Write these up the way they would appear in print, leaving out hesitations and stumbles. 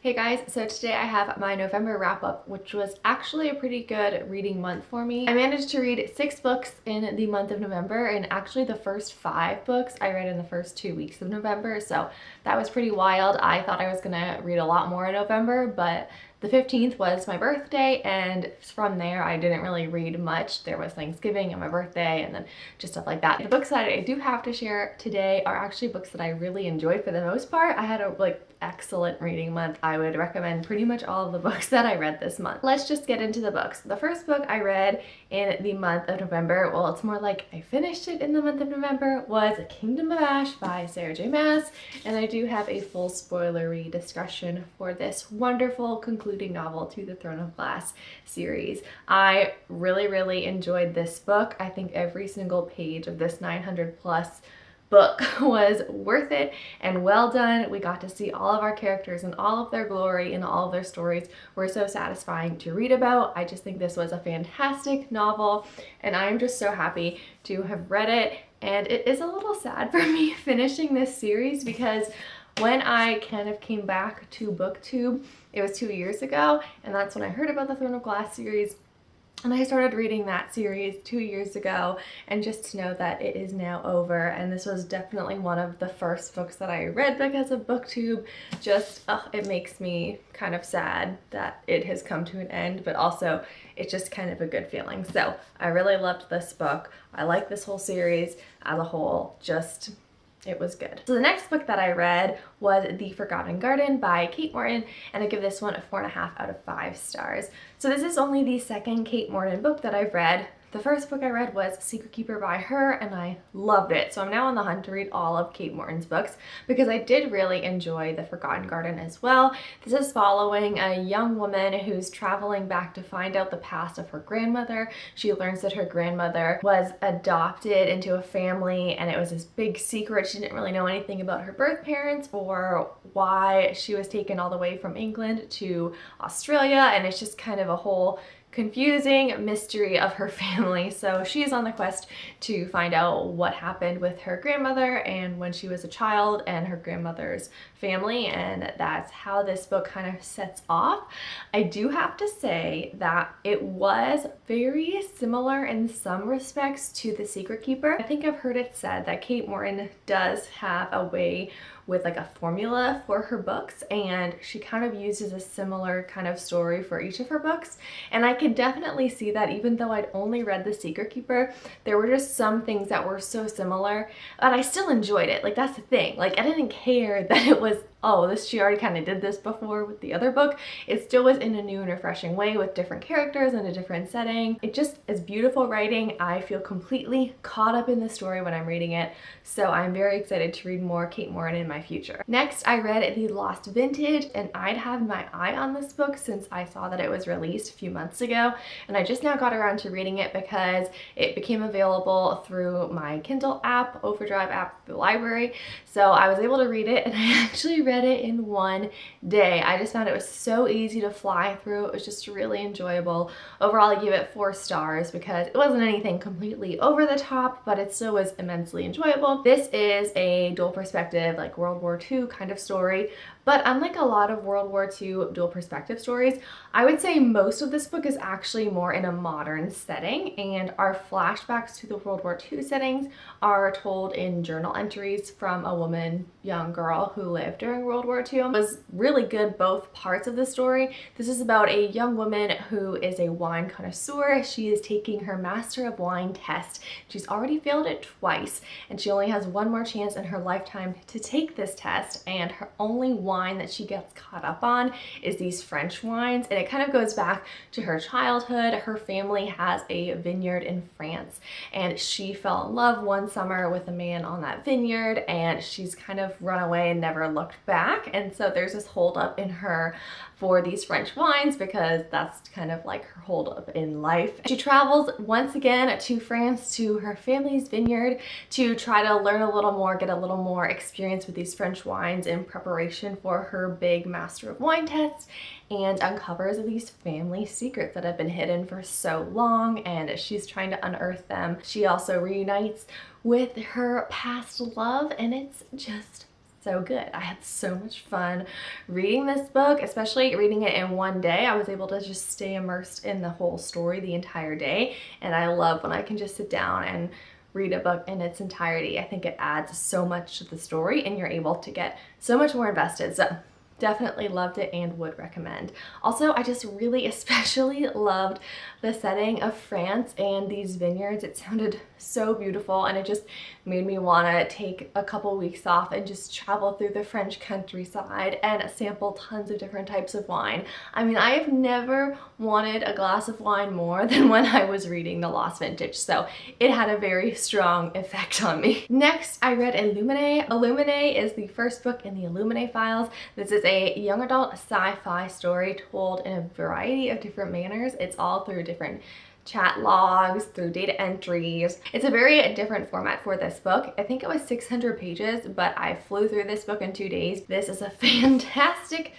Hey guys, so today I have my November wrap up, which was actually a pretty good reading month for me. I managed to read 6 books in the month of November, and actually the first 5 books I read in the first 2 weeks of November, so that was pretty wild. I thought I was gonna read a lot more in November, but the 15th was my birthday, and from there I didn't really read much. There was Thanksgiving and my birthday and then just stuff like that. The books that I do have to share today are actually books that I really enjoyed for the most part. I had a excellent reading month. I would recommend pretty much all of the books that I read this month. Let's just get into the books. The first book I read in the month of November, well, it's more like I finished it in the month of November, was Kingdom of Ash by Sarah J Maas, and I do have a full spoilery discussion for this wonderful concluding novel to the Throne of Glass series. I really enjoyed this book. I think every single page of this 900 plus book was worth it and well done. We got to see all of our characters and all of their glory and all of their stories were so satisfying to read about. I just think this was a fantastic novel and I'm just so happy to have read it. And it is a little sad for me finishing this series because when I kind of came back to BookTube, it was 2 years ago, and that's when I heard about the Throne of Glass series. And I started reading that series 2 years ago, and just to know that it is now over, and this was definitely one of the first books that I read because of BookTube, just, it makes me kind of sad that it has come to an end, but also it's just kind of a good feeling. So I really loved this book. I like this whole series as a whole, it was good. So the next book that I read was The Forgotten Garden by Kate Morton, and I give this one a 4.5 out of 5 stars. So this is only the second Kate Morton book that I've read. The first book I read was Secret Keeper by her, and I loved it. So I'm now on the hunt to read all of Kate Morton's books because I did really enjoy The Forgotten Garden as well. This is following a young woman who's traveling back to find out the past of her grandmother. She learns that her grandmother was adopted into a family, and it was this big secret. She didn't really know anything about her birth parents or why she was taken all the way from England to Australia, and it's just kind of a whole confusing mystery of her family. So she's on the quest to find out what happened with her grandmother and when she was a child and her grandmother's family, and that's how this book kind of sets off. I do have to say that it was very similar in some respects to The Secret Keeper. I think I've heard it said that Kate Morton does have a way with like a formula for her books, and she kind of uses a similar kind of story for each of her books, and I could definitely see that. Even though I'd only read The Secret Keeper, there were just some things that were so similar, but I still enjoyed it. Like, that's the thing, like I didn't care that it was, oh, she already kind of did this before with the other book. It still was in a new and refreshing way with different characters and a different setting. It just is beautiful writing. I feel completely caught up in the story when I'm reading it, so I'm very excited to read more Kate Morton in my future. Next, I read The Lost Vintage, and I'd had my eye on this book since I saw that it was released a few months ago, and I just now got around to reading it because it became available through my Kindle app, Overdrive app, the library, so I was able to read it, and I actually read it in one day. I just found it was so easy to fly through. It was just really enjoyable. Overall, I give it 4 stars because it wasn't anything completely over the top, but it still was immensely enjoyable. This is a dual perspective, like World War II kind of story, but unlike a lot of World War II dual perspective stories, I would say most of this book is actually more in a modern setting, and our flashbacks to the World War II settings are told in journal entries from a woman, young girl who lived during World War II. It was really good, both parts of the story. This is about a young woman who is a wine connoisseur. She is taking her Master of Wine test. She's already failed it twice, and she only has one more chance in her lifetime to take this test, and her only wine that she gets caught up on is these French wines, and it kind of goes back to her childhood. Her family has a vineyard in France, and she fell in love one summer with a man on that vineyard, and she's kind of run away and never looked back, and so there's this hold up in her for these French wines because that's kind of like her hold up in life. She travels once again to France to her family's vineyard to try to learn a little more, get a little more experience with these French wines in preparation for her big Master of Wine test, and uncovers these family secrets that have been hidden for so long, and she's trying to unearth them. She also reunites with her past love, and it's just so good. I had so much fun reading this book, especially reading it in one day. I was able to just stay immersed in the whole story the entire day, and I love when I can just sit down and read a book in its entirety. I think it adds so much to the story and you're able to get so much more invested. So definitely loved it and would recommend. Also, I just really especially loved the setting of France and these vineyards. It sounded so beautiful and it just made me want to take a couple weeks off and just travel through the French countryside and sample tons of different types of wine. I mean, I have never wanted a glass of wine more than when I was reading The Lost Vintage, so it had a very strong effect on me. Next, I read Illuminae. Illuminae is the first book in the Illuminae files. This is a young adult sci-fi story told in a variety of different manners. It's all through different chat logs, through data entries. It's a very different format for this book. I think it was 600 pages, but I flew through this book in 2 days. This is a fantastic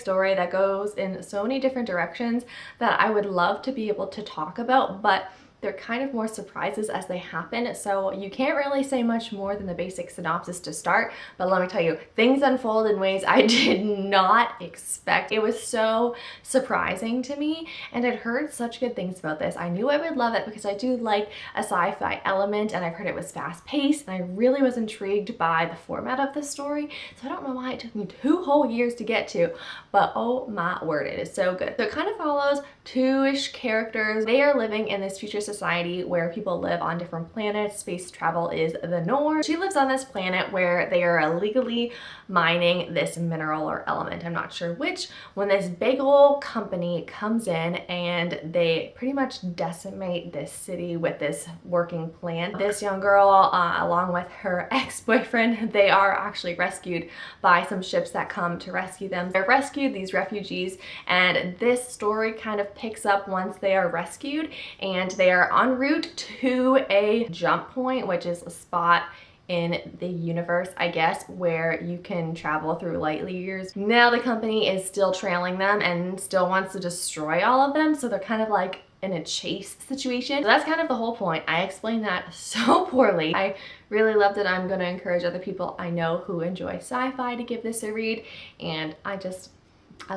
story that goes in so many different directions that I would love to be able to talk about, but they're kind of more surprises as they happen, so you can't really say much more than the basic synopsis to start. But let me tell you, things unfold in ways I did not expect. It was so surprising to me, and I'd heard such good things about this. I knew I would love it because I do like a sci-fi element, and I've heard it was fast-paced, and I really was intrigued by the format of the story. So I don't know why it took me 2 whole years to get to, but oh my word, it is so good. So it kind of follows 2-ish characters. They are living in this future society where people live on different planets. Space travel is the norm. She lives on this planet where they are illegally mining this mineral or element, I'm not sure which, when this big old company comes in and they pretty much decimate this city with this working plan. This young girl, along with her ex-boyfriend, they are actually rescued by some ships that come to rescue them. They're rescued, these refugees, and this story kind of picks up once they are rescued and they are en route to a jump point, which is a spot in the universe, I guess, where you can travel through light years. Now the company is still trailing them and still wants to destroy all of them, so they're kind of like in a chase situation. So that's kind of the whole point. I explained that so poorly. I really loved it. I'm going to encourage other people I know who enjoy sci-fi to give this a read, and I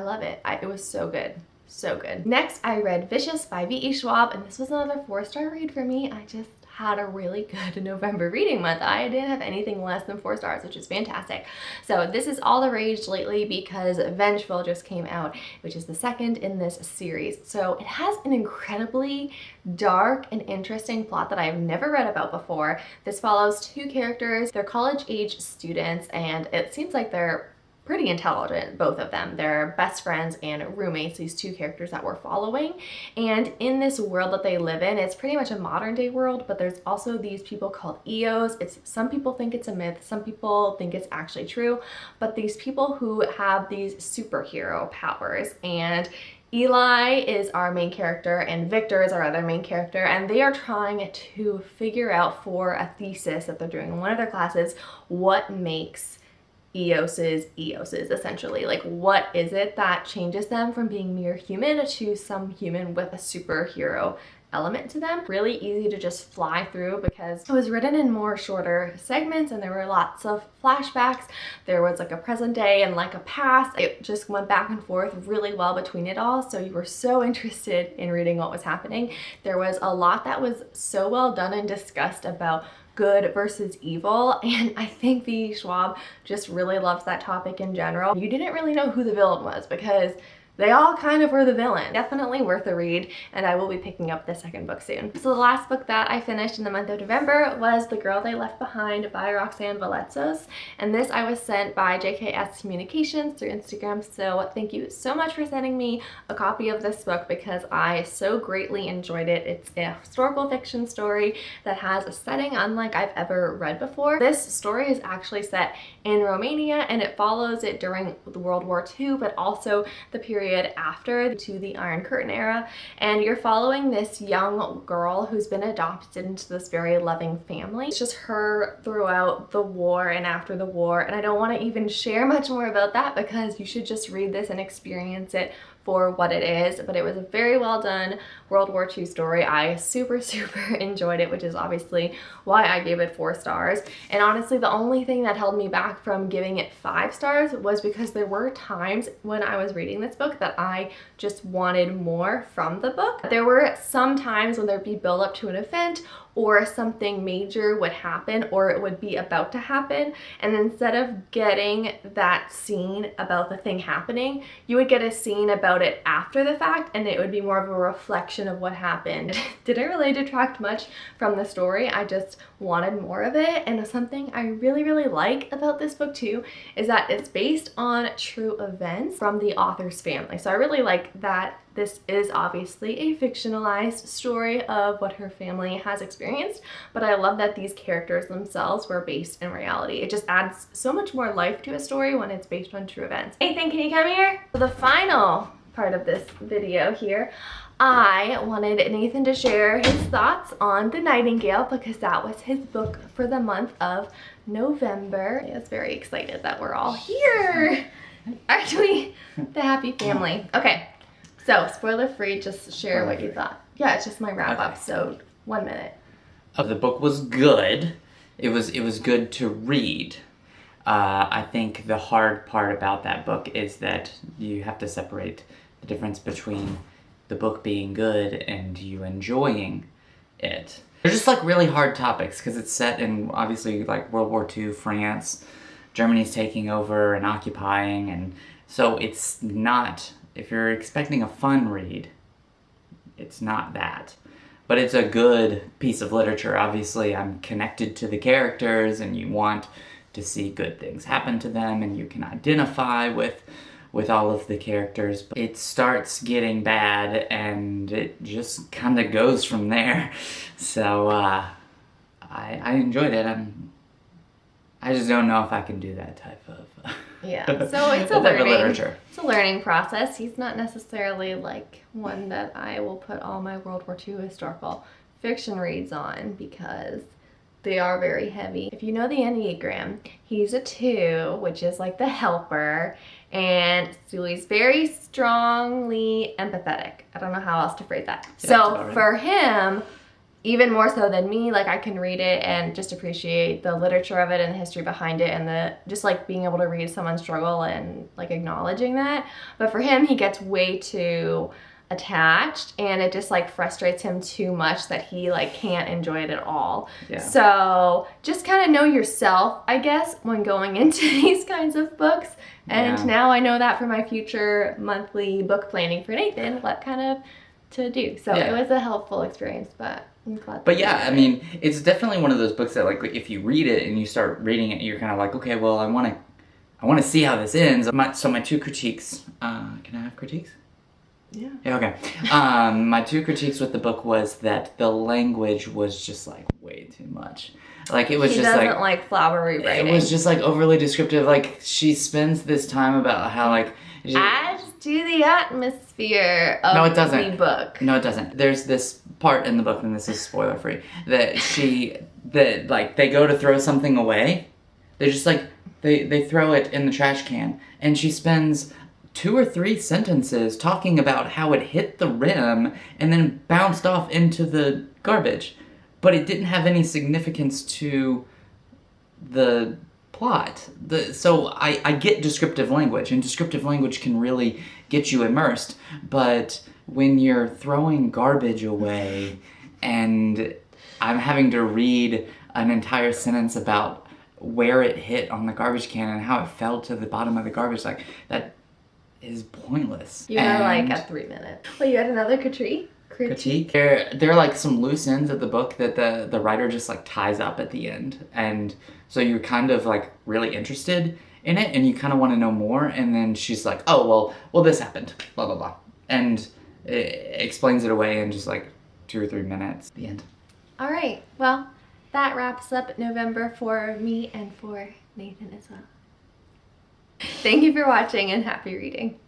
love it. It was so good. So good. Next, I read Vicious by V.E. Schwab, and this was another 4-star read for me. I just had a really good November reading month. I didn't have anything less than 4 stars, which is fantastic. So this is all the rage lately because Vengeful just came out, which is the second in this series. So it has an incredibly dark and interesting plot that I've never read about before. This follows 2 characters. They're college-age students, and it seems like they're pretty intelligent, both of them. They're best friends and roommates, these 2 characters that we're following. And in this world that they live in, it's pretty much a modern day world, but there's also these people called EOs. Some people think it's a myth, some people think it's actually true, but these people who have these superhero powers. And Eli is our main character and Victor is our other main character, and they are trying to figure out for a thesis that they're doing in one of their classes what makes EOSes, essentially. Like, what is it that changes them from being mere human to some human with a superhero element to them? Really easy to just fly through because it was written in more shorter segments and there were lots of flashbacks. There was like a present day and like a past. It just went back and forth really well between it all, so you were so interested in reading what was happening. There was a lot that was so well done and discussed about good versus evil, and I think V. Schwab just really loves that topic in general. You didn't really know who the villain was because they all kind of were the villain. Definitely worth a read, and I will be picking up the second book soon. So the last book that I finished in the month of November was The Girl They Left Behind by Roxanne Valetzos, and this I was sent by JKS Communications through Instagram, so thank you so much for sending me a copy of this book because I so greatly enjoyed it. It's a historical fiction story that has a setting unlike I've ever read before. This story is actually set in Romania, and it follows it during World War II, but also the period period after to the Iron Curtain era, and you're following this young girl who's been adopted into this very loving family. It's just her throughout the war and after the war, and I don't want to even share much more about that because you should just read this and experience it for what it is. But it was a very well done World War II story. I super enjoyed it, which is obviously why I gave it 4 stars. And honestly, the only thing that held me back from giving it 5 stars was because there were times when I was reading this book that I just wanted more from the book. There were some times when there'd be build up to an event or something major would happen or it would be about to happen, and instead of getting that scene about the thing happening, you would get a scene about it after the fact, and it would be more of a reflection of what happened. Didn't really detract much from the story. I just wanted more of it. And something I really like about this book too is that it's based on true events from the author's family. So I really like that this is obviously a fictionalized story of what her family has experienced, but I love that these characters themselves were based in reality. It just adds so much more life to a story when it's based on true events. Nathan, can you come here? For the final part of this video here, I wanted Nathan to share his thoughts on The Nightingale because that was his book for the month of November. I was very excited that we're all here. Aren't we the happy family? Okay. So, spoiler free, just share what you thought. Yeah, it's just my wrap up, so 1 minute. The book was good. It was good to read. I think the hard part about that book is that you have to separate the difference between the book being good and you enjoying it. They're just like really hard topics because it's set in obviously like World War II, France, Germany's taking over and occupying, and so it's not, if you're expecting a fun read, it's not that. But it's a good piece of literature. Obviously, I'm connected to the characters and you want to see good things happen to them and you can identify with all of the characters. But it starts getting bad and it just kind of goes from there. So I enjoyed it. I just don't know if I can do that type of yeah, so it's a learning process. He's not necessarily like one that I will put all my World War II historical fiction reads on because they are very heavy. If you know the Enneagram, he's a 2, which is like the helper, and so he's very strongly empathetic. I don't know how else to phrase that. Yeah, so for him, even more so than me, like I can read it and just appreciate the literature of it and the history behind it and the just like being able to read someone struggle and like acknowledging that. But for him, he gets way too attached and it just like frustrates him too much that he like can't enjoy it at all. Yeah. So just kind of know yourself, I guess, when going into these kinds of books. And now I know that for my future monthly book planning for Nathan, what kind of to do. So it was a helpful experience, but I'm glad. But yeah, I mean, it's definitely one of those books that like if you read it and you start reading it, you're kind of like, okay, well, I want to see how this ends. So my 2 critiques, can I have critiques? Yeah. Yeah, okay. My 2 critiques with the book was that the language was just like way too much. Like it was he just doesn't like flowery writing. It was just like overly descriptive. Like she spends this time about how like adds to the atmosphere of no, it doesn't. The book. No, it doesn't. There's this part in the book, and this is spoiler free, that like they go to throw something away. They just like they throw it in the trash can, and she spends 2 or 3 sentences talking about how it hit the rim and then bounced off into the garbage. But it didn't have any significance to the plot. So I get descriptive language, and descriptive language can really get you immersed. But when you're throwing garbage away and I'm having to read an entire sentence about where it hit on the garbage can and how it fell to the bottom of the garbage, like that is pointless. You were like at 3 minutes. Well, you had another critique? There are like some loose ends of the book that the writer just like ties up at the end, and so you're kind of like really interested in it and you kind of want to know more, and then she's like, oh well this happened, blah blah blah, and it explains it away in just like 2 or 3 minutes. The end. All right, well, that wraps up November for me and for Nathan as well. Thank you for watching and happy reading.